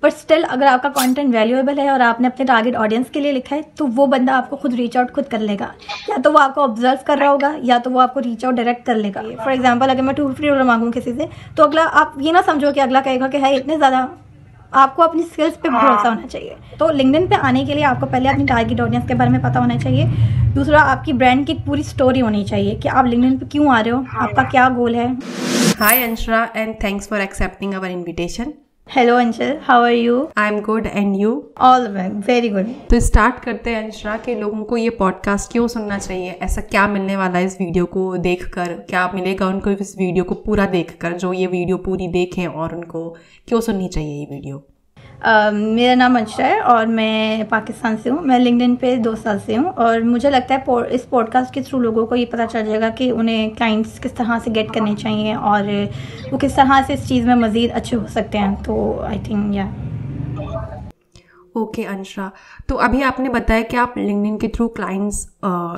पर स्टिल अगर आपका कंटेंट वैल्यूएबल है और आपने अपने टारगेट ऑडियंस के लिए लिखा है तो वो बंदा आपको खुद रीच आउट खुद कर लेगा। या तो वो आपको ऑब्जर्व कर रहा होगा या तो वो आपको रीच आउट डायरेक्ट कर लेगा। फॉर एग्जाम्पल अगर मैं $250 मांगूँ किसी से तो अगला, आप ये ना समझो कि अगला कहेगा कि है इतने ज़्यादा, आपको अपनी स्किल्स पे भरोसा होना चाहिए। तो लिंक्डइन पे आने के लिए आपको पहले अपनी टारगेट ऑडियंस के बारे में पता होना चाहिए। दूसरा, आपकी ब्रांड की पूरी स्टोरी होनी चाहिए कि आप लिंक्डइन पे क्यों आ रहे हो, आपका क्या गोल है। Hi Anshra and thanks for accepting our invitation. Hello Anshal, how are you? I am good and you? All very good. तो स्टार्ट करते हैं अंशरा कि लोगों को ये पॉडकास्ट क्यों सुनना चाहिए, ऐसा क्या मिलने वाला है इस वीडियो को देखकर, क्या मिलेगा उनको इस वीडियो को पूरा देखकर, जो ये वीडियो पूरी देखें और उनको क्यों सुननी चाहिए ये वीडियो? मेरा नाम अंशरा है और मैं पाकिस्तान से हूँ। मैं लिंक्डइन पे 2 साल से हूँ और मुझे लगता है इस पॉडकास्ट के थ्रू लोगों को ये पता चल जाएगा कि उन्हें क्लाइंट्स किस तरह से गेट करने चाहिए और वो किस तरह से इस चीज़ में मज़ीद अच्छे हो सकते हैं। तो आई थिंक या ओके अंशरा, तो अभी आपने बताया कि आप लिंक्डइन के थ्रू क्लाइंट्स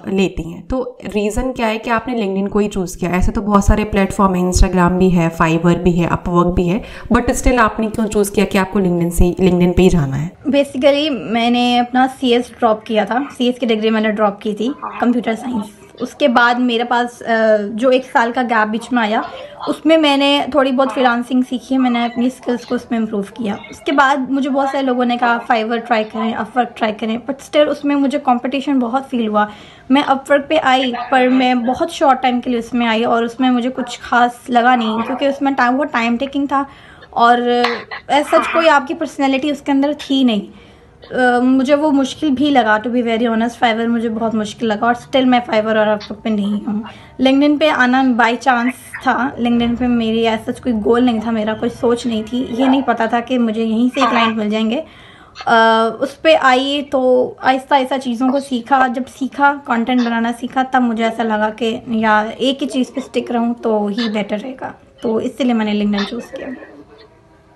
लेती हैं, तो रीज़न क्या है कि आपने लिंक्डइन को ही चूज़ किया? ऐसे तो बहुत सारे प्लेटफॉर्म है, इंस्टाग्राम भी है, फाइवर भी है, अपवर्क भी है, बट स्टिल आपने क्यों चूज़ किया कि आपको लिंक्डइन पे ही जाना है? बेसिकली मैंने अपना CS ड्रॉप किया था। CS की डिग्री मैंने ड्रॉप की थी, कंप्यूटर साइंस। उसके बाद मेरे पास जो 1 साल का गैप बीच में आया, उसमें मैंने थोड़ी बहुत फ्रीलांसिंग सीखी है, मैंने अपनी स्किल्स को उसमें इम्प्रूव किया। उसके बाद मुझे बहुत सारे लोगों ने कहा फाइवर ट्राई करें, अपवर्क ट्राई करें, बट स्टिल उसमें मुझे कंपटीशन बहुत फील हुआ। मैं अपवर्क पे आई पर मैं बहुत शॉर्ट टाइम के लिए उसमें आई और उसमें मुझे कुछ खास लगा नहीं, क्योंकि उसमें वो टाइम टेकिंग था और सच कोई आपकी पर्सनैलिटी उसके अंदर थी नहीं। मुझे वो मुश्किल भी लगा, to be very honest. Fiverr मुझे बहुत मुश्किल लगा और स्टिल मैं फाइवर और अपवर्क पे नहीं हूँ। लिंक्डइन पे आना बाय चांस था। लिंक्डइन पे मेरी ऐसा कोई गोल नहीं था, मेरा कोई सोच नहीं थी, ये नहीं पता था कि मुझे यहीं से क्लाइंट मिल जाएंगे। उस पर आई तो आहिस्ता आहिस्ता चीज़ों को सीखा। जब सीखा, कंटेंट बनाना सीखा, तब मुझे ऐसा लगा कि या एक ही चीज़ पे स्टिक रहूँ तो ही बेटर रहेगा। तो इसलिए मैंने लिंक्डइन चूज़ किया।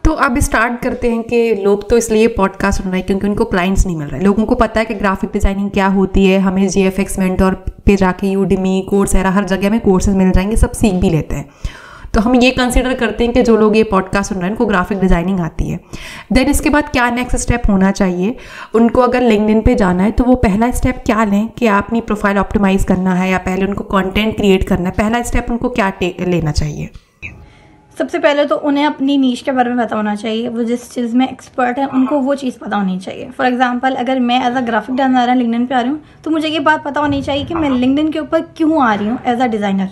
तो अब स्टार्ट करते हैं कि लोग तो इसलिए पॉडकास्ट सुन रहे हैं क्योंकि उनको क्लाइंट्स नहीं मिल रहे। लोगों को पता है कि ग्राफिक डिज़ाइनिंग क्या होती है, हमें GFX मेंटोर पे जाके यूडेमी, कोर्सेरा, हर जगह में कोर्सेज मिल जाएंगे, सब सीख भी लेते हैं। तो हम ये कंसीडर करते हैं कि जो लोग ये पॉडकास्ट सुन रहे हैं उनको ग्राफिक डिज़ाइनिंग आती है। देन इसके बाद क्या नेक्स्ट स्टेप होना चाहिए उनको? अगर लिंक्डइन पे जाना है तो वो पहला स्टेप क्या लें कि आप अपनी प्रोफाइल ऑप्टिमाइज़ करना है या पहले उनको कंटेंट क्रिएट करना है? पहला स्टेप उनको क्या लेना चाहिए? सबसे पहले तो उन्हें अपनी नीश के बारे में पता होना चाहिए। वो जिस चीज़ में एक्सपर्ट है उनको वो चीज़ पता होनी चाहिए। फॉर एग्जांपल अगर मैं as a graphic designer LinkedIn पे आ रही हूँ तो मुझे ये बात पता होनी चाहिए कि मैं लिंक्डइन के ऊपर क्यों आ रही हूँ एज अ डिज़ाइनर।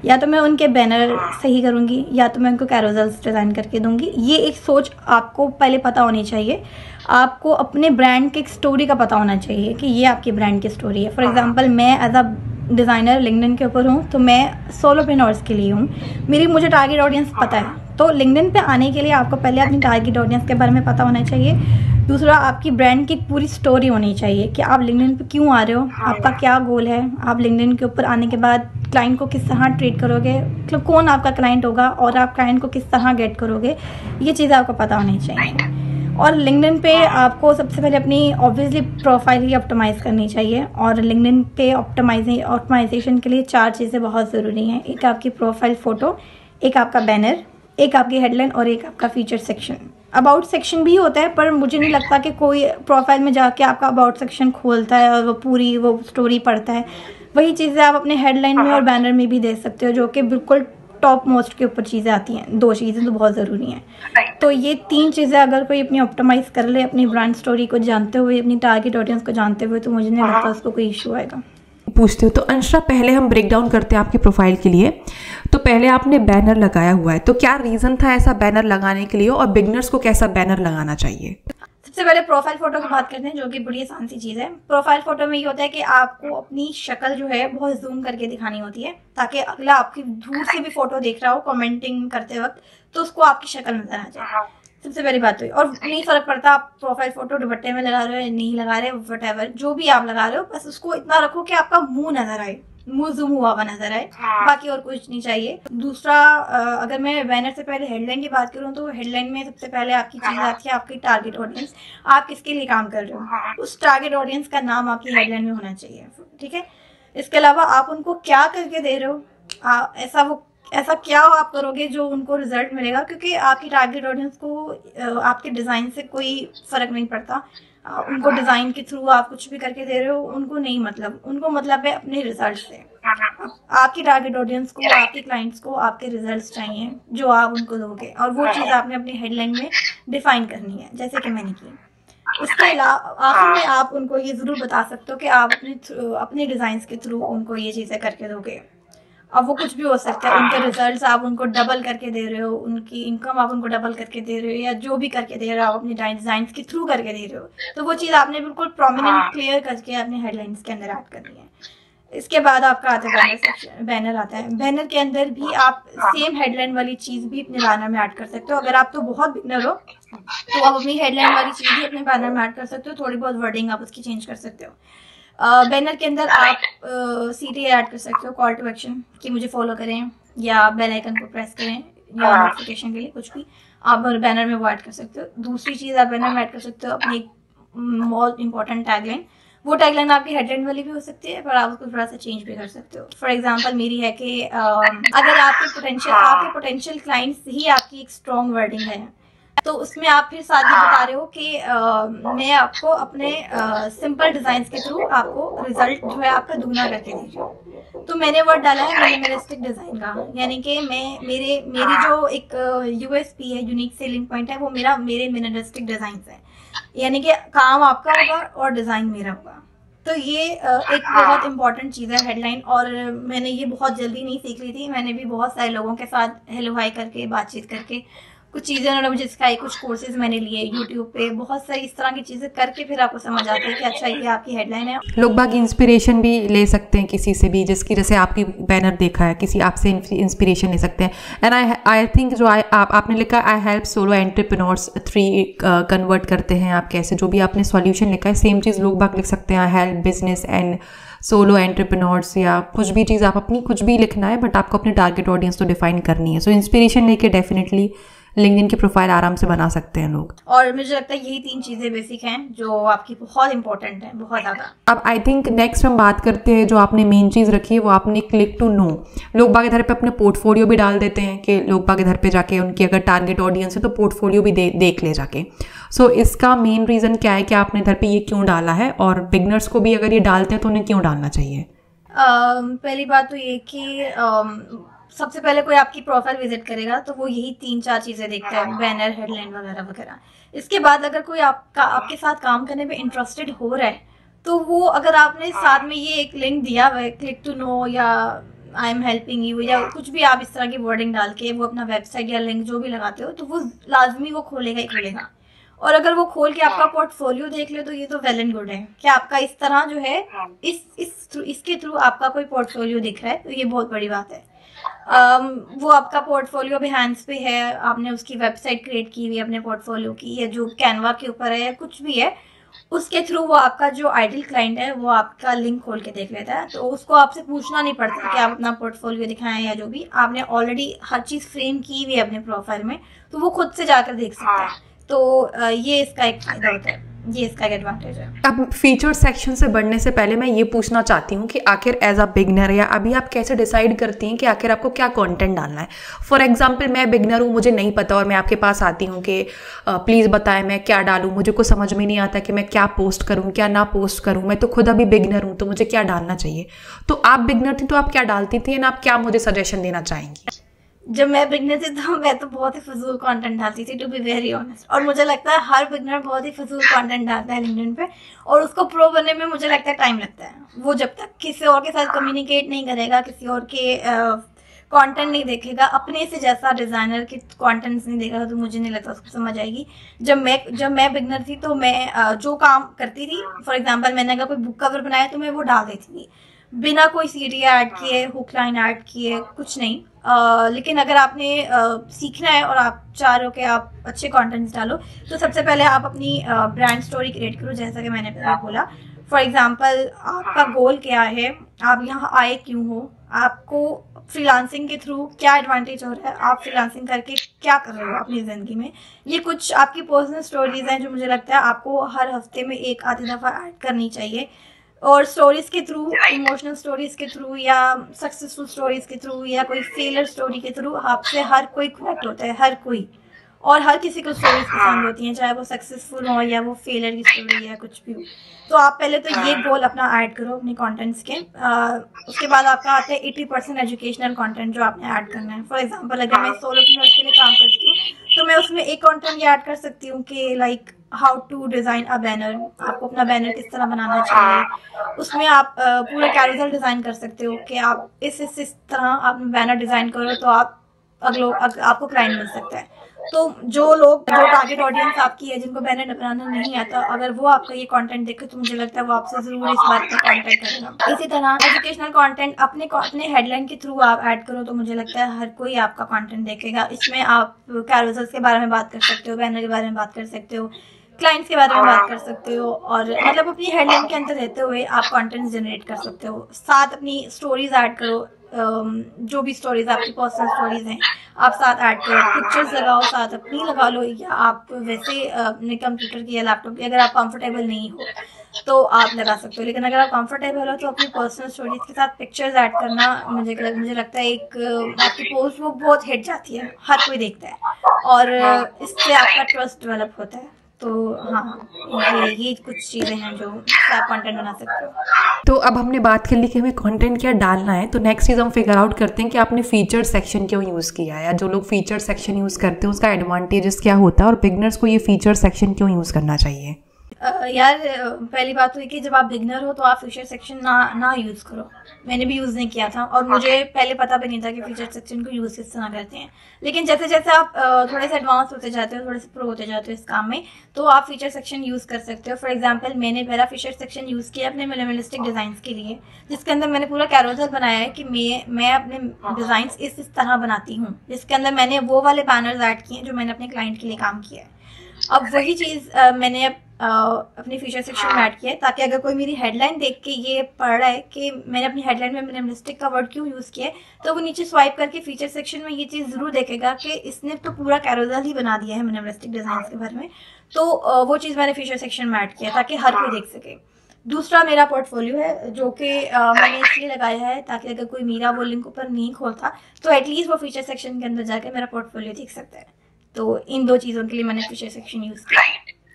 या तो मैं उनके बैनर सही करूँगी या तो मैं उनको कैरोसेल्स डिज़ाइन करके दूँगी। ये एक सोच आपको पहले पता होनी चाहिए। आपको अपने ब्रांड की एक स्टोरी का पता होना चाहिए कि ये आपकी ब्रांड की स्टोरी है। फॉर एग्जांपल मैं एज अ डिज़ाइनर लिंक्डइन के ऊपर हूँ तो मैं सोलोप्रेन्योर्स के लिए हूँ, मुझे टारगेट ऑडियंस पता है। तो लिंक्डइन पे आने के लिए आपको पहले अपनी टारगेट ऑडियंस के बारे में पता होना चाहिए। दूसरा, आपकी ब्रांड की पूरी स्टोरी होनी चाहिए कि आप लिंक्डइन पे क्यों आ रहे हो, आपका क्या गोल है, आप लिंक्डइन के ऊपर आने के बाद क्लाइंट को किस तरह ट्रीट करोगे, मतलब कौन आपका क्लाइंट होगा और आप क्लाइंट को किस तरह गेट करोगे, ये चीज़ें आपको पता होनी चाहिए। और लिंक्डइन पे आपको सबसे पहले अपनी ऑब्वियसली प्रोफाइल ही ऑप्टिमाइज़ करनी चाहिए। और लिंक्डइन पे ऑप्टिमाइजेशन के लिए 4 चीज़ें बहुत ज़रूरी हैं। एक आपकी प्रोफाइल फ़ोटो, एक आपका बैनर, एक आपकी हेडलाइन और एक आपका फीचर सेक्शन। अबाउट सेक्शन भी होता है पर मुझे नहीं लगता कि कोई प्रोफाइल में जाके आपका अबाउट सेक्शन खोलता है और वो पूरी वो स्टोरी पढ़ता है। वही चीज़ें आप अपने हेडलाइन में और बैनर में भी दे सकते हो, जो कि बिल्कुल टॉप मोस्ट के ऊपर चीज़ें आती हैं। 2 चीज़ें तो बहुत ज़रूरी हैं। तो ये 3 चीज़ें अगर कोई अपनी ऑप्टिमाइज़ कर ले, अपनी ब्रांड स्टोरी को जानते हुए, अपनी टारगेट ऑडियंस को जानते हुए, तो मुझे नहीं लगता उसको कोई इशू आएगा। पूछती हूँ तो अंशरा, पहले हम ब्रेक डाउन करते हैं आपकी प्रोफाइल के लिए। तो पहले आपने बैनर लगाया हुआ है, तो क्या रीज़न था ऐसा बैनर लगाने के लिए और बिगनर्स को कैसा बैनर लगाना चाहिए? सबसे पहले प्रोफाइल फोटो की बात करते हैं, जो कि बड़ी आसान सी चीज़ है। प्रोफाइल फोटो में ये होता है कि आपको अपनी शक्ल जो है बहुत जूम करके दिखानी होती है ताकि अगला आपकी दूर से भी फोटो देख रहा हो कमेंटिंग करते वक्त तो उसको आपकी शक्ल नजर आ जाए। सबसे पहली बात हुई। और नहीं फर्क पड़ता आप प्रोफाइल फोटो दुपट्टे में लगा रहे हो या नहीं लगा रहे, वटएवर जो भी आप लगा रहे हो, बस उसको इतना रखो कि आपका मुंह नजर आए, मुंह जूम हुआ हुआ नजर आए, बाकी और कुछ नहीं चाहिए। दूसरा, अगर मैं बैनर से पहले हेडलाइन की बात करूं तो हेडलाइन में सबसे पहले आपकी चीज आती है आपकी टारगेट ऑडियंस। आप किसके लिए काम कर रहे हो, उस टारगेट ऑडियंस का नाम आपकी हेडलाइन में होना चाहिए। ठीक है। इसके अलावा आप उनको क्या करके दे रहे हो, ऐसा वो ऐसा क्या आप करोगे जो उनको रिजल्ट मिलेगा, क्योंकि आपकी टारगेट ऑडियंस को आपके डिज़ाइन से कोई फ़र्क नहीं पड़ता। उनको डिज़ाइन के थ्रू आप कुछ भी करके दे रहे हो, उनको नहीं मतलब, उनको मतलब है अपने रिजल्ट से। आपकी टारगेट ऑडियंस को, आपके क्लाइंट्स को आपके रिजल्ट्स चाहिए जो आप उनको दोगे, और वो चीज़ आपने अपनी हेडलाइन में डिफाइन करनी है, जैसे कि मैंने की। उसके अलावा आखिर में आप उनको ये ज़रूर बता सकते हो कि आप अपने डिज़ाइंस के थ्रू उनको ये चीज़ें करके दोगे। अब वो कुछ भी हो सकता है, उनके रिजल्ट्स आप उनको डबल करके दे रहे हो, उनकी इनकम आप उनको डबल करके दे रहे हो, या जो भी करके दे रहे हो आप अपने डिज़ाइन के थ्रू करके दे रहे हो, तो वो चीज़ आपने बिल्कुल प्रोमिनेंट क्लियर करके अपने हेडलाइंस के अंदर ऐड करनी है। इसके बाद आपका आता है बैनर सेक्शन। बैनर आता है, बैनर के अंदर भी आप सेम हेडलाइन वाली चीज़ भी अपने बैनर में ऐड कर सकते हो। अगर आप तो बहुत बिगनर हो तो आप अपनी हेडलाइन वाली चीज़ भी अपने बैनर में ऐड कर सकते हो, थोड़ी बहुत वर्डिंग आप उसकी चेंज कर सकते हो। बैनर के अंदर आप CTA ऐड कर सकते हो, कॉल टू एक्शन, कि मुझे फॉलो करें या बेल आइकन को प्रेस करें या नोटिफिकेशन के लिए कुछ भी आप बैनर में वो ऐड कर सकते हो। दूसरी चीज़ आप बैनर में ऐड कर सकते हो अपनी मोस्ट इंपॉर्टेंट टैगलाइन। वो टैगलाइन आपकी हेडलाइन वाली भी हो सकती है, पर आप उसको थोड़ा सा चेंज भी कर सकते हो। फॉर एग्जांपल मेरी है कि अगर आपके पोटेंशियल क्लाइंट्स ही आपकी एक स्ट्रॉन्ग वर्डिंग है, तो उसमें आप फिर साथ ही बता रहे हो कि मैं आपको अपने सिंपल डिजाइन के थ्रू आपको रिजल्ट जो है आपका दुगना करके दी जाए। तो मैंने वर्ड डाला है मिनिमलिस्टिक डिजाइन का, यानी कि मेरी जो एक USP है, यूनिक सेलिंग पॉइंट है, वो मेरे मिनिमलिस्टिक डिजाइन है, यानी कि काम आपका होगा और डिजाइन मेरा होगा। तो ये एक बहुत इंपॉर्टेंट चीज़ है हेडलाइन, और मैंने ये बहुत जल्दी नहीं सीख ली थी। मैंने भी बहुत सारे लोगों के साथ हेलो हाई करके बातचीत करके कुछ चीज़ें उन्होंने मुझे सिखाई, कुछ कोर्सेज मैंने लिए यूट्यूब पे, बहुत सारी इस तरह की चीज़ें करके फिर आपको समझ आती है कि अच्छा ये आपकी हेडलाइन है। लोग बाग इंस्पिरेशन भी ले सकते हैं किसी से भी, जिसकी जैसे आपकी बैनर देखा है, किसी आपसे इंस्पिरेशन ले सकते हैं। एंड आई थिंक जो आपने लिखा I help solo entrepreneurs 3 convert करते हैं आप कैसे, जो भी आपने सॉल्यूशन लिखा है सेम चीज़ लोग बाग लिख सकते हैं, help business and solo entrepreneurs, या कुछ भी चीज़ आप अपनी कुछ भी लिखना है, बट आपको अपनी टारगेट ऑडियंस तो डिफाइन करनी है। सो इंस्पिरेशन लेके डेफिनेटली लिंक्डइन की प्रोफाइल आराम से बना सकते हैं लोग। और मुझे लगता है यही 3 चीज़ें बेसिक हैं जो आपकी बहुत इंपॉर्टेंट हैं, बहुत ज़्यादा। अब आई थिंक नेक्स्ट हम बात करते हैं जो आपने मेन चीज़ रखी है, वो आपने क्लिक टू नो। लोग बाग इधर पे अपने पोर्टफोलियो भी डाल देते हैं कि लोग बाग इधर पे जाके उनकी अगर टारगेट ऑडियंस है तो पोर्टफोलियो भी देख ले जाके। सो इसका मेन रीज़न क्या है कि आपने इधर पे ये क्यों डाला है, और बिगनर्स को भी अगर ये डालते हैं तो उन्हें क्यों डालना चाहिए? पहली बात तो ये कि सबसे पहले कोई आपकी प्रोफाइल विजिट करेगा तो वो यही 3-4 चीज़ें देखता है, बैनर, हेडलाइन वगैरह वगैरह। इसके बाद अगर कोई आपके साथ काम करने पे इंटरेस्टेड हो रहा है, तो वो अगर आपने साथ में ये एक लिंक दिया हुआ है क्लिक टू नो या आई एम हेल्पिंग यू या कुछ भी आप इस तरह की वर्डिंग डाल के वो अपना वेबसाइट या लिंक जो भी लगाते हो, तो वो लाजमी वो खोलेगा ही खोलेगा। और अगर वो खोल के आपका पोर्टफोलियो देख ले तो ये तो वेल एंड गुड है कि आपका इस तरह जो है इसके थ्रू आपका कोई पोर्टफोलियो दिख रहा है, तो ये बहुत बड़ी बात है। वो आपका पोर्टफोलियो बिहाइंस पे है, आपने उसकी वेबसाइट क्रिएट की हुई है अपने पोर्टफोलियो की, या जो कैनवा के ऊपर है या कुछ भी है, उसके थ्रू वो आपका जो आइडियल क्लाइंट है वो आपका लिंक खोल के देख लेता है। तो उसको आपसे पूछना नहीं पड़ता कि आप अपना पोर्टफोलियो दिखाएं या जो भी, आपने ऑलरेडी हर चीज़ फ्रेम की हुई है अपने प्रोफाइल में, तो वो खुद से जाकर देख सकता है। तो ये इसका एक फायदा होता है, ये इसका एक एडवांटेज है। अब फीचर सेक्शन से बढ़ने से पहले मैं ये पूछना चाहती हूँ कि आखिर एज अ बिगनर या अभी आप कैसे डिसाइड करती हैं कि आखिर आपको क्या कंटेंट डालना है। फॉर एग्जांपल मैं बिगनर हूँ, मुझे नहीं पता और मैं आपके पास आती हूँ कि प्लीज़ बताएं मैं क्या डालूँ, मुझे कुछ समझ में नहीं आता कि मैं क्या पोस्ट करूँ क्या ना पोस्ट करूँ, मैं तो खुद अभी बिगनर हूँ तो मुझे क्या डालना चाहिए। तो आप बिगनर थी तो आप क्या डालती थी एंड आप क्या मुझे सजेशन देना चाहेंगी? जब मैं बिगनर थी तो मैं तो बहुत ही फजूल कंटेंट डालती थी, टू बी वेरी ऑनेस्ट। और मुझे लगता है हर बिगनर बहुत ही फजूल कंटेंट डालता है लिंक्डइन पे, और उसको प्रो बनने में मुझे लगता है टाइम लगता है। वो जब तक किसी और के साथ कम्युनिकेट नहीं करेगा, किसी और के कंटेंट नहीं देखेगा, अपने से जैसा डिज़ाइनर के कंटेंट्स नहीं देखेगा, तो मुझे नहीं लगता उसको समझ आएगी। जब मैं बिगनर थी तो मैं जो काम करती थी, फॉर एग्जाम्पल मैंने अगर कोई बुक कवर बनाया तो मैं वो डाल देती थी बिना कोई सीडी ऐड किए, हुक लाइन ऐड किए, कुछ नहीं। लेकिन अगर आपने सीखना है और आप चाह रहे हो कि आप अच्छे कंटेंट्स डालो, तो सबसे पहले आप अपनी ब्रांड स्टोरी क्रिएट करो, जैसा कि मैंने पहले बोला। फॉर एग्जांपल आपका गोल क्या है, आप यहाँ आए क्यों हो, आपको फ्रीलांसिंग के थ्रू क्या एडवांटेज हो रहा है, आप फ्रीलांसिंग करके क्या कर रहे हो अपनी ज़िंदगी में। ये कुछ आपकी पर्सनल स्टोरीज हैं जो मुझे लगता है आपको हर हफ्ते में 1 आधी दफ़ा ऐड करनी चाहिए। और स्टोरीज के थ्रू, इमोशनल स्टोरीज के थ्रू या सक्सेसफुल स्टोरीज के थ्रू या कोई फेलियर स्टोरी के थ्रू आपसे हर कोई कनेक्ट होता है, हर कोई। और हर किसी को स्टोरीज पसंद होती हैं, चाहे वो सक्सेसफुल हो या वो फेलियर की स्टोरी या कुछ भी हो। तो आप पहले तो ये गोल अपना ऐड करो अपने कंटेंट्स के। उसके बाद आपका आता है 80% एजुकेशनल कंटेंट जो आपने ऐड करना है। फॉर एग्जांपल अगर मैं सोलोप्रेन्योर्स के लिए काम करती हूँ तो मैं उसमें एक कंटेंट ये ऐड कर सकती हूँ कि like how to design a banner, आपको अपना बैनर किस तरह बनाना चाहिए। उसमें आप पूरा कैरोसेल डिज़ाइन कर सकते हो कि आप इस तरह आप बैनर डिज़ाइन करो तो आप आपको क्लाइंट मिल सकता है। तो जो टारगेट ऑडियंस आपकी है जिनको बैनर बनाना नहीं आता, अगर वो आपका ये कंटेंट देखे तो मुझे लगता है वो आपसे जरूर इस बात पर कांटेक्ट करेगा। इसी तरह एजुकेशनल कंटेंट अपने हेडलाइन के थ्रू आप ऐड करो तो मुझे लगता है हर कोई आपका कंटेंट देखेगा। इसमें आप कैरोसेल्स के बारे में बात कर सकते हो, बैनर के बारे में बात कर सकते हो, क्लाइंट्स के बारे में बात कर सकते हो, और मतलब अपनी हेडलाइन के अंदर रहते हुए आप कंटेंट जनरेट कर सकते हो। साथ अपनी स्टोरीज ऐड करो, जो भी स्टोरीज आपकी पर्सनल स्टोरीज हैं आप साथ ऐड करो, पिक्चर्स लगाओ, साथ अपनी लगा लो, या आप वैसे अपने कंप्यूटर की या लैपटॉप की अगर आप कंफर्टेबल नहीं हो तो आप लगा सकते हो। लेकिन अगर आप कंफर्टेबल हो तो अपनी पर्सनल स्टोरीज के साथ पिक्चर्स ऐड करना मुझे लगता है एक आपकी पोस्ट वो बहुत हिट जाती है, हर कोई देखता है और इससे आपका ट्रस्ट डेवलप होता है। तो हाँ, ये कुछ चीज़ें हैं जो आप कंटेंट बना सकते हो। तो अब हमने बात कर ली कि हमें कंटेंट क्या डालना है, तो नेक्स्ट चीज़ हम फिगर आउट करते हैं कि आपने फीचर सेक्शन क्यों यूज़ किया है, या जो लोग फीचर सेक्शन यूज़ करते हैं उसका एडवांटेजेस क्या होता है, और बिगनर्स को ये फीचर सेक्शन क्यों यूज़ करना चाहिए। यार पहली बात तो ये कि जब आप बिगनर हो तो आप फीचर सेक्शन ना यूज़ करो। मैंने भी यूज़ नहीं किया था और मुझे पहले पता भी नहीं था कि फीचर सेक्शन को यूज़ किस तरह करते हैं। लेकिन जैसे जैसे आप थोड़े से एडवांस होते जाते हो, थोड़े से प्रो होते जाते हो इस काम में, तो आप फीचर सेक्शन यूज़ कर सकते हो। फॉर एग्जाम्पल मैंने पहला फीचर सेक्शन यूज़ किया अपने मिनिमलिस्टिक डिज़ाइंस के लिए, जिसके अंदर मैंने पूरा कैरोसेल बनाया है कि मैं अपने डिज़ाइंस इस तरह बनाती हूँ, जिसके अंदर मैंने वो वाले बैनर्स ऐड किए हैं जो मैंने अपने क्लाइंट के लिए काम किया है। अब वही चीज़ मैंने अपनी फीचर सेक्शन में ऐड किया है, ताकि अगर कोई मेरी हेडलाइन देख के ये पढ़ रहा है कि मैंने अपनी हेडलाइन में मिनिमलिस्टिक का वर्ड क्यों यूज़ किया है, तो वो नीचे स्वाइप करके फीचर सेक्शन में ये चीज़ ज़रूर देखेगा कि इसने तो पूरा कैरोसेल ही बना दिया है मिनिमलिस्टिक डिज़ाइन के बारे में। तो वो चीज़ मैंने फीचर सेक्शन में ऐड किया ताकि हर कोई देख सके। दूसरा मेरा पोर्टफोलियो है जो कि मैंने इसलिए लगाया है ताकि अगर कोई मेरा वो लिंक ऊपर नहीं खोलता तो एटलीस्ट वो फीचर सेक्शन के अंदर जाकर मेरा पोर्टफोलियो देख सकता है। तो इन दो चीज़ों के लिए मैंने फीचर सेक्शन यूज़ किया।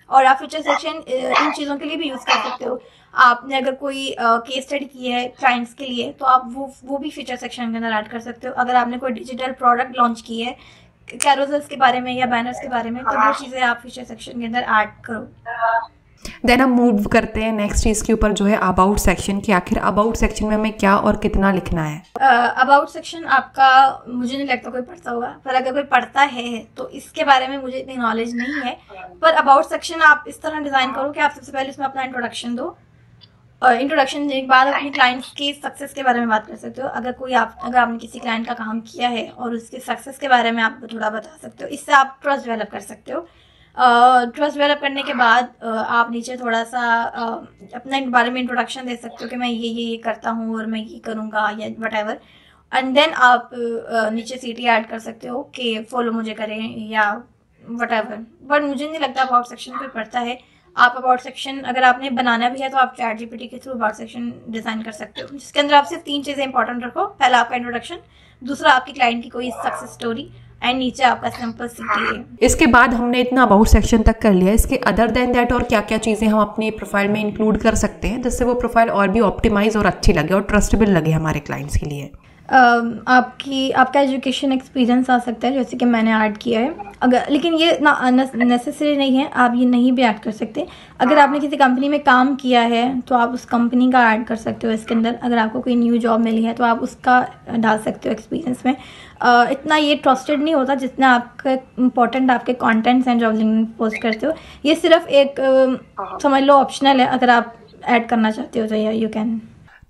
और आप फीचर सेक्शन इन चीज़ों के लिए भी यूज़ कर सकते हो। आपने अगर कोई केस स्टडी की है क्लाइंट्स के लिए तो आप वो भी फीचर सेक्शन के अंदर ऐड कर सकते हो। अगर आपने कोई डिजिटल प्रोडक्ट लॉन्च की है कैरोसेल्स के बारे में या बैनर्स के बारे में, तो वो चीज़ें आप फीचर सेक्शन के अंदर ऐड करो। देन हम मूव करते हैं नेक्स्ट चीज़ के ऊपर जो है अबाउट सेक्शन की। आखिर अबाउट सेक्शन में हमें क्या और कितना लिखना है। अबाउट सेक्शन आपका मुझे नहीं लगता कोई पढ़ता होगा, पर अगर कोई पढ़ता है तो इसके बारे में मुझे इतनी नॉलेज नहीं है। पर अबाउट सेक्शन आप इस तरह डिज़ाइन करो कि आप सबसे पहले इसमें अपना इंट्रोडक्शन दो। इंट्रोडक्शन देने के बाद अपने क्लाइंट्स के सक्सेस के बारे में बात कर सकते हो। अगर आपने किसी क्लाइंट का काम किया है और उसके सक्सेस के बारे में आप थोड़ा बता सकते हो, इससे आप ट्रस्ट डेवलप कर सकते हो। ट्रस्ट डेवलप करने के बाद आप नीचे थोड़ा सा अपने बारे में इंट्रोडक्शन दे सकते हो कि मैं ये करता हूँ और मैं ये करूँगा या वट। एंड देन आप नीचे सीटी ऐड कर सकते हो कि फॉलो मुझे करें या वट एवर। बट मुझे नहीं लगता अबाउट सेक्शन कोई पढ़ता है। आप अबाउट सेक्शन अगर आपने बनाना भी है तो आप ChatGPT के थ्रू अबाउट सेक्शन डिज़ाइन कर सकते हो, जिसके अंदर आप सिर्फ 3 चीज़ें इंपॉर्टेंट रखो। पहला आपका इंट्रोडक्शन, दूसरा आपकी क्लाइंट की कोई सक्सेस स्टोरी, एंड नीचे आपका सिंपल सीटी। इसके बाद हमने इतना अबाउट सेक्शन तक कर लिया। इसके अदर देन दैट और क्या क्या चीज़ें हम अपनी प्रोफाइल में इंक्लूड कर सकते हैं जिससे वो प्रोफाइल और भी ऑप्टिमाइज और अच्छी लगे और ट्रस्टेबल लगे हमारे क्लाइंट्स के लिए। आपका एजुकेशन एक्सपीरियंस आ सकता है, जैसे कि मैंने ऐड किया है। अगर लेकिन ये नेसेसरी नहीं है, आप ये नहीं भी ऐड कर सकते। अगर आपने किसी कंपनी में काम किया है तो आप उस कंपनी का ऐड कर सकते हो इसके अंदर। अगर आपको कोई न्यू जॉब मिली है तो आप उसका डाल सकते हो एक्सपीरियंस में। इतना ये ट्रस्टेड नहीं होता जितना आपका इंपॉर्टेंट आपके कंटेंट्स हैं जो आप लिंक्डइन पोस्ट करते हो। ये सिर्फ एक समझ लो ऑप्शनल है, अगर आप ऐड करना चाहते हो तो यू कैन।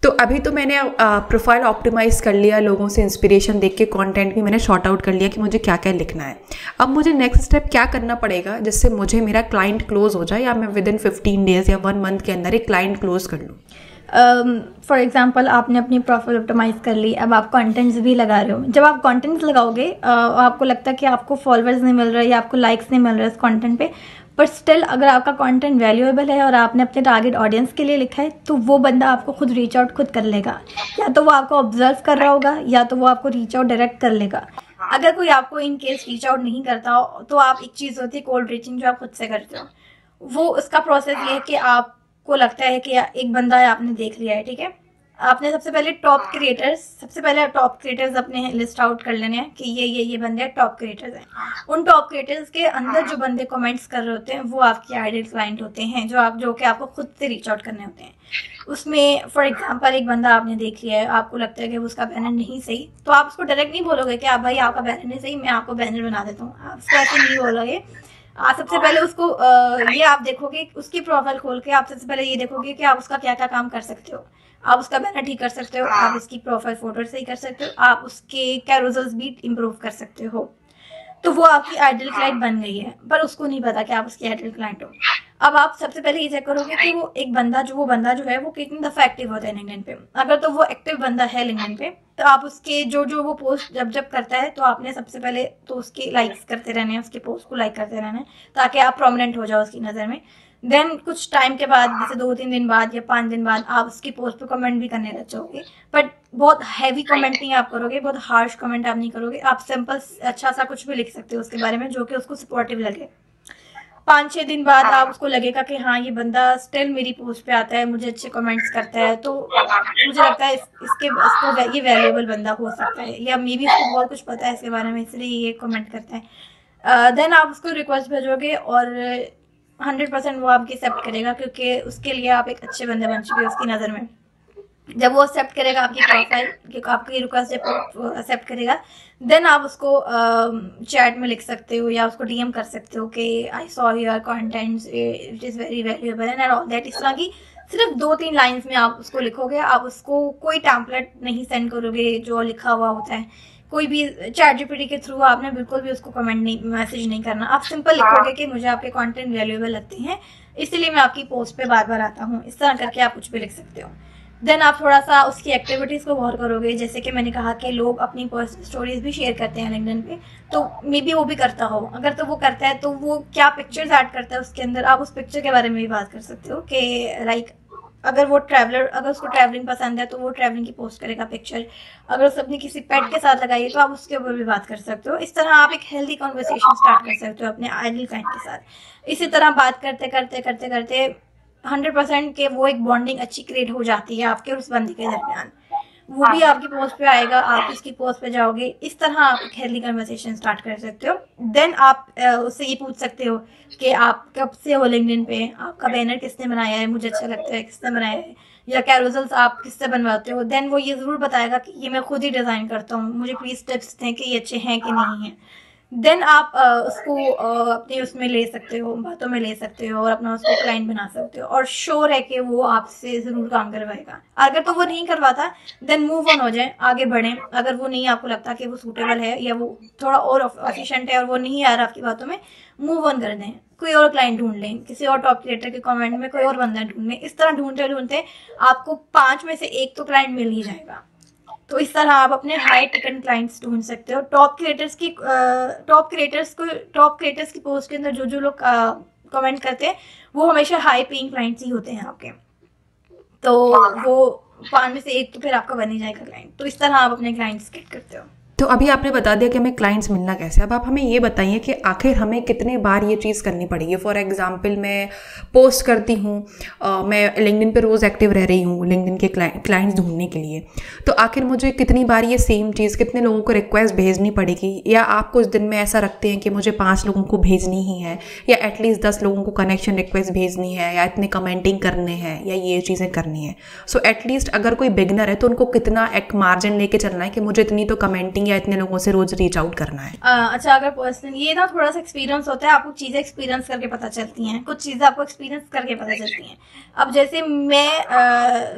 तो अभी तो मैंने प्रोफाइल ऑप्टिमाइज कर लिया, लोगों से इंस्पिरेशन देख के कंटेंट भी मैंने शॉर्ट आउट कर लिया कि मुझे क्या क्या लिखना है। अब मुझे नेक्स्ट स्टेप क्या करना पड़ेगा जिससे मुझे मेरा क्लाइंट क्लोज हो जाए, या मैं विद इन 15 डेज या 1 मंथ के अंदर एक क्लाइंट क्लोज कर लूँ। फॉर एग्जाम्पल आपने अपनी प्रोफाइल ऑप्टिमाइज कर ली, अब आप कंटेंट्स भी लगा रहे हो। जब आप कंटेंट्स लगाओगे आपको लगता है कि आपको फॉलोअर्स नहीं मिल रहे या आपको लाइक्स नहीं मिल रहे इस कंटेंट पे, बट स्टिल अगर आपका कंटेंट वैल्यूएबल है और आपने अपने टारगेट ऑडियंस के लिए लिखा है तो वो बंदा आपको खुद रीच आउट खुद कर लेगा, या तो वो आपको ऑब्जर्व कर रहा होगा या तो वो आपको रीच आउट डायरेक्ट कर लेगा। अगर कोई आपको इन केस रीच आउट नहीं करता हो तो आप, एक चीज़ होती है कोल्ड रीचिंग जो आप खुद से करते हो, वो उसका प्रोसेस ये है कि आपको लगता है कि एक बंदा है आपने देख लिया है, ठीक है, आपने सबसे पहले टॉप क्रिएटर्स अपने लिस्ट आउट कर लेने हैं कि ये बंदे टॉप क्रिएटर्स हैं। उन टॉप क्रिएटर्स के अंदर जो बंदे कमेंट्स कर रहे होते हैं वो आपके आइडियल क्लाइंट होते हैं, जो कि आपको खुद से रीच आउट करने होते हैं। उसमें फॉर एग्जांपल एक बंदा आपने देख लिया है, आपको लगता है कि उसका बैनर नहीं सही, तो आप उसको डायरेक्ट नहीं बोलोगे कि आप भाई आपका बैनर नहीं सही, मैं आपको बैनर बना देता हूँ, आप उसको ऐसे नहीं बोलोगे। आप सबसे पहले उसको ये आप देखोगे, उसकी प्रोफाइल खोल के आप सबसे पहले ये देखोगे कि आप उसका क्या क्या काम कर सकते हो। आप उसका बैनर ठीक कर सकते हो, आप उसकी प्रोफाइल फोटो सही कर सकते हो, आप उसके कैरोजल्स भी इम्प्रूव कर सकते हो। तो वो आपकी आइडियल क्लाइंट बन गई है, पर उसको नहीं पता कि आप उसकी आइडियल क्लाइंट हो। अब आप सबसे पहले ये चेक करोगे कि वो बंदा जो है वो कितनी दफा एक्टिव होता है लिंक्डइन पे। अगर तो वो एक्टिव बंदा है लिंक्डइन पे तो आप उसके जो वो पोस्ट जब करता है तो आपने सबसे पहले तो उसके लाइक्स करते रहने हैं, उसके पोस्ट को लाइक करते रहना है ताकि आप प्रोमिनेंट हो जाओ उसकी नज़र में। देन कुछ टाइम के बाद, जैसे 2-3 दिन बाद या 5 दिन बाद, आप उसकी पोस्ट पे कमेंट भी करने लग जाओगे, बट बहुत हैवी कमेंट नहीं आप करोगे, बहुत हार्श कमेंट आप नहीं करोगे। आप सिंपल अच्छा सा कुछ भी लिख सकते हो उसके बारे में जो कि उसको सपोर्टिव लगे। 5-6 दिन बाद आप उसको लगेगा कि हाँ ये बंदा स्टिल मेरी पोस्ट पे आता है, मुझे अच्छे कमेंट्स करता है, तो मुझे लगता है इसको ये वैल्यूएबल बंदा हो सकता है, या मे बी उसको बहुत कुछ पता है इसके बारे में इसलिए ये कमेंट करता है। देन आप उसको रिक्वेस्ट भेजोगे और 100% वो आपकी एक्सेप्ट करेगा, क्योंकि उसके लिए आप एक अच्छे बंदे बन चुके हो उसकी नज़र में। जब वो एक्सेप्ट करेगा आपकी प्रोफाइल, आपकी रिक्वेस्ट जब एक्सेप्ट करेगा, देन आप उसको चैट में लिख सकते हो या उसको डीएम कर सकते हो कि I saw your contents, it is very valuable and all that. इस तरह की सिर्फ 2-3 लाइंस में आप उसको लिखोगे। आप उसको कोई टैम्पलेट नहीं सेंड करोगे जो लिखा हुआ होता है, कोई भी चैट जीपीटी के थ्रू आपने बिल्कुल भी उसको मैसेज नहीं करना। आप सिंपल लिखोगे कि मुझे आपके कंटेंट वैल्यूएबल लगते हैं इसलिए मैं आपकी पोस्ट पे बार बार आता हूँ। इस तरह करके आप कुछ भी लिख सकते हो। देन आप थोड़ा सा उसकी एक्टिविटीज़ को गौर करोगे, जैसे कि मैंने कहा कि लोग अपनी पर्सनल स्टोरीज भी शेयर करते हैं लिंक्डइन पे, तो मे बी वो भी करता हो। अगर तो वो करता है तो वो क्या पिक्चर्स ऐड करता है उसके अंदर, आप उस पिक्चर के बारे में भी बात कर सकते हो कि लाइक अगर उसको ट्रैवलिंग पसंद है तो वो ट्रैवलिंग की पोस्ट करेगा पिक्चर। अगर उसे अपनी किसी पेट के साथ लगाइए तो आप उसके ऊपर भी बात कर सकते हो। इस तरह आप एक हेल्दी कॉन्वर्सेशन स्टार्ट कर सकते हो अपने आइडियल क्लाइंट के साथ। इसी तरह बात करते 100% के वो एक बॉन्डिंग अच्छी क्रिएट हो जाती है आपके और उस बंदे के दरमियान। वो भी आपकी पोस्ट पे आएगा, आप उसकी पोस्ट पे जाओगे। इस तरह आप एक हेल्दी कन्वर्सेशन स्टार्ट कर सकते हो। देन आप उससे ये पूछ सकते हो कि आप कब से हो लिंक्डइन पे, आपका बैनर किसने बनाया है, मुझे अच्छा लगता है, किसने बनाया है, या कैरोजल्स आप किससे बनवाते हो। देन वो ये ज़रूर बताएगा कि ये मैं खुद ही डिज़ाइन करता हूँ, मुझे प्लीज़ टिप्स दें कि ये अच्छे हैं कि नहीं हैं। देन आप उसको अपने उसमें ले सकते हो, बातों में ले सकते हो और अपना उसको क्लाइंट बना सकते हो, और श्योर है कि वो आपसे ज़रूर काम करवाएगा। अगर तो वो नहीं करवाता देन मूव ऑन हो जाए, आगे बढ़ें। अगर वो नहीं आपको लगता कि वो सूटेबल है या वो थोड़ा और एफिशिएंट है और वो नहीं आ रहा आपकी बातों में, मूव ऑन कर दें, कोई और क्लाइंट ढूंढ लें, किसी और टॉप क्रिएटर के कमेंट में कोई और बंदा ढूंढ लें। इस तरह ढूंढते आपको 5 में से 1 तो क्लाइंट मिल ही जाएगा। तो इस तरह आप अपने हाई टिकट क्लाइंट्स ढूंढ सकते हो। टॉप क्रिएटर्स की पोस्ट के अंदर जो लोग कमेंट करते हैं वो हमेशा हाई पेइंग क्लाइंट्स ही होते हैं आपके, तो वो 5 में से 1 तो फिर आपका बन ही जाएगा क्लाइंट। तो इस तरह आप अपने क्लाइंट्स गेट करते हो। तो अभी आपने बता दिया कि हमें क्लाइंट्स मिलना कैसे। अब आप हमें ये बताइए कि आखिर हमें कितने बार ये चीज़ करनी पड़ेगी। फॉर एग्जांपल मैं पोस्ट करती हूँ, मैं लिंक्डइन पे रोज़ एक्टिव रह रही हूँ लिंक्डइन के क्लाइंट्स ढूंढने के लिए, तो आखिर मुझे कितनी बार ये सेम चीज़ कितने लोगों को रिक्वेस्ट भेजनी पड़ेगी, या आप कुछ दिन में ऐसा रखते हैं कि मुझे 5 लोगों को भेजनी ही है, या एटलीस्ट 10 लोगों को कनेक्शन रिक्वेस्ट भेजनी है, या इतने कमेंटिंग करने हैं, या ये चीज़ें करनी है। सो एटलीस्ट अगर कोई बिगनर है तो उनको कितना एक मार्जिन लेके चलना है कि मुझे इतनी तो कमेंटिंग या इतने लोगों से रोज रीच आउट करना है। अच्छा, अगर पर्सनल ये ना थोड़ा सा एक्सपीरियंस होता है, आपको चीज़ें एक्सपीरियंस करके पता चलती हैं, कुछ चीज़ें आपको एक्सपीरियंस करके पता चलती हैं। अब जैसे मैं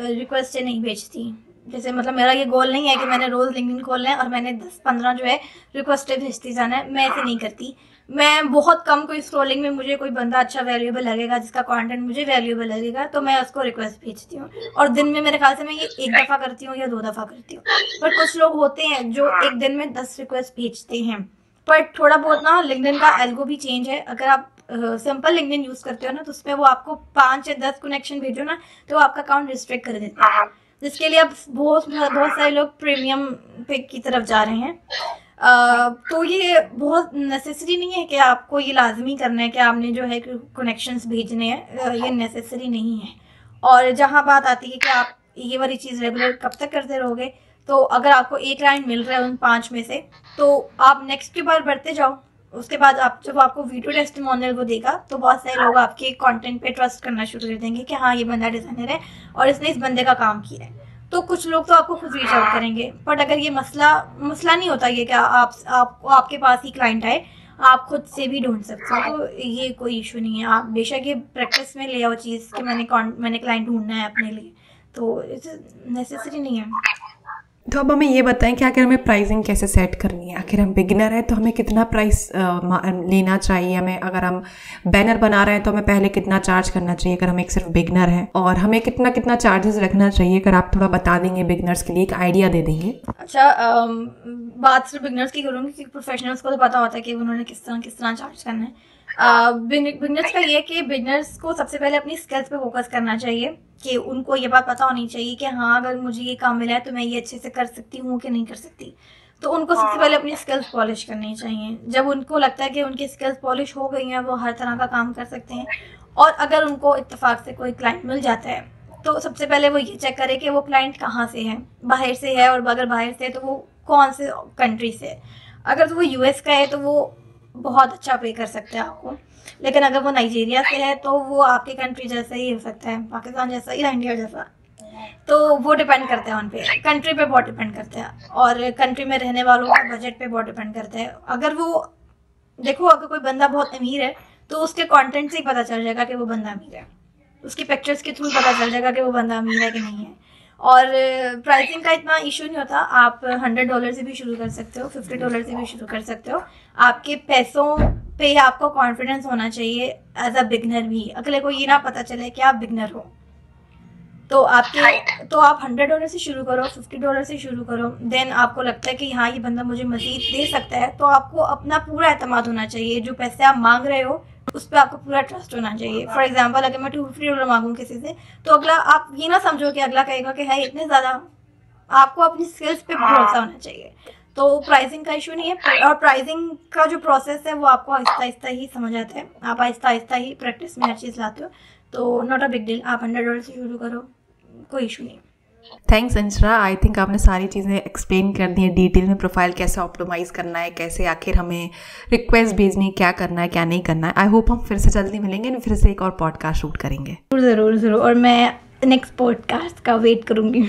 रिक्वेस्ट नहीं भेजती, जैसे मतलब मेरा ये गोल नहीं है कि मैंने रोज़ लिंक्डइन खोलना है और मैंने 10-15 जो है रिक्वेस्ट भेजती जाना है, मैं ऐसे नहीं करती। मैं बहुत कम कोई स्क्रॉलिंग में मुझे कोई बंदा अच्छा वैल्यूएबल लगेगा, जिसका कंटेंट मुझे वैल्यूएबल लगेगा, तो मैं उसको रिक्वेस्ट भेजती हूँ। और दिन में मेरे ख्याल से मैं ये 1 दफ़ा करती हूँ या 2 दफ़ा करती हूँ। पर कुछ लोग होते हैं जो एक दिन में 10 रिक्वेस्ट भेजते हैं। पर थोड़ा बहुत ना लिंक्डइन का एल्गो भी चेंज है। अगर आप सिंपल लिंक्डइन यूज करते हो ना, तो उसमें वो आपको 5 या 10 कनेक्शन भेजो ना, तो आपका अकाउंट रिस्ट्रिक्ट कर देते हैं, जिसके लिए अब बहुत सारे लोग प्रीमियम पे की तरफ जा रहे हैं। तो ये बहुत नेसेसरी नहीं है कि आपको ये लाजमी करना है कि आपने जो है कनेक्शंस भेजने हैं, ये नेसेसरी नहीं है। और जहाँ बात आती है कि आप ये वाली चीज़ रेगुलर कब तक करते रहोगे, तो अगर आपको एक क्लाइंट मिल रहा है उन 5 में से, तो आप नेक्स्ट के बार बढ़ते जाओ। उसके बाद आप जब आपको वीडियो टेस्टिमोनियल वो देगा, तो बहुत सारे लोग आपके कंटेंट पे ट्रस्ट करना शुरू कर देंगे कि हाँ ये बंदा डिज़ाइनर है और इसने इस बंदे का काम किया है। तो कुछ लोग तो आपको खुद रीच आउट करेंगे, बट अगर ये मसला नहीं होता ये कि आपके पास ही क्लाइंट आए, आप खुद से भी ढूंढ सकते हो, तो ये कोई इशू नहीं है। आप बेशक ये प्रैक्टिस में ले आओ चीज़ कि मैंने क्लाइंट ढूंढना है अपने लिए, तो नेसेसरी नहीं है। तो अब हमें ये बताएं कि आखिर हमें प्राइसिंग कैसे सेट करनी है। आखिर हम बिगिनर हैं तो हमें कितना प्राइस लेना चाहिए, हमें अगर हम बैनर बना रहे हैं तो हमें पहले कितना चार्ज करना चाहिए अगर हम एक सिर्फ बिगिनर हैं, और हमें कितना चार्जेस रखना चाहिए, अगर आप थोड़ा बता देंगे बिगिनर्स के लिए, एक आइडिया दे देंगे। अच्छा, बात सिर्फ बिगिनर्स की करूँगी क्योंकि प्रोफेशनल्स को तो पता होता है कि उन्होंने किस तरह चार्ज करना है। बिगनर्स का ये कि बिगनर्स को सबसे पहले अपनी स्किल्स पे फोकस करना चाहिए, कि उनको ये बात पता होनी चाहिए कि हाँ अगर मुझे ये काम मिला है तो मैं ये अच्छे से कर सकती हूँ कि नहीं कर सकती। तो उनको सबसे पहले अपनी स्किल्स पॉलिश करनी चाहिए। जब उनको लगता है कि उनकी स्किल्स पॉलिश हो गई हैं, वो हर तरह का काम कर सकते हैं, और अगर उनको इत्तेफाक से कोई क्लाइंट मिल जाता है, तो सबसे पहले वो ये चेक करे कि वो क्लाइंट कहाँ से है, बाहर से है, और अगर बाहर से है तो वो कौन से कंट्री से है। अगर तो वो यूएस का है तो वो बहुत अच्छा पे कर सकते हैं आपको, लेकिन अगर वो नाइजीरिया से है तो वो आपके कंट्री जैसा ही हो सकता है, पाकिस्तान जैसा या इंडिया जैसा। तो वो डिपेंड करता है उन पे, कंट्री पे बहुत डिपेंड करता है, और कंट्री में रहने वालों के बजट पे बहुत डिपेंड करता है। अगर वो देखो, अगर कोई बंदा बहुत अमीर है तो उसके कंटेंट से ही पता चल जाएगा कि वो बंदा अमीर है, उसकी पिक्चर्स के थ्रू पता चल जाएगा कि वो बंदा अमीर है कि नहीं है। और प्राइसिंग का इतना इशू नहीं होता, आप $100 से भी शुरू कर सकते हो, $50 से भी शुरू कर सकते हो। आपके पैसों पे आपको कॉन्फिडेंस होना चाहिए एज अ बिगनर भी, अगले को ये ना पता चले कि आप बिगनर हो। तो आप $100 से शुरू करो, $50 से शुरू करो। देन आपको लगता है कि हाँ ये बंदा मुझे मजीद दे सकता है, तो आपको अपना पूरा एतमाद होना चाहिए। जो पैसे आप मांग रहे हो उस पर आपको पूरा ट्रस्ट होना चाहिए। फॉर एग्जाम्पल, अगर मैं $250 मांगूँ किसी से, तो अगला, आप ये ना समझो कि अगला कहेगा कि है इतने ज़्यादा। आपको अपनी स्किल्स पे भरोसा होना चाहिए। तो प्राइसिंग का इशू नहीं है, और प्राइसिंग का जो प्रोसेस है वो आपको आहिस्ता आहिस्ता ही समझ आता है, आप आहिस्ता आहिस्ता ही प्रैक्टिस में हर चीज़ लाते हो। तो नॉट अ बिग डील, आप $100 से शुरू करो, कोई इशू नहीं। थैंक्स अंशरा, आई थिंक आपने सारी चीज़ें एक्सप्लेन कर दी हैं डिटेल में, प्रोफाइल कैसे ऑप्टिमाइज़ करना है, कैसे आखिर हमें रिक्वेस्ट भेजनी है, क्या करना है क्या नहीं करना है। आई होप हम फिर से जल्दी मिलेंगे, फिर से एक और पॉडकास्ट शूट करेंगे। ज़रूर, और मैं नेक्स्ट पॉडकास्ट का वेट करूँगी।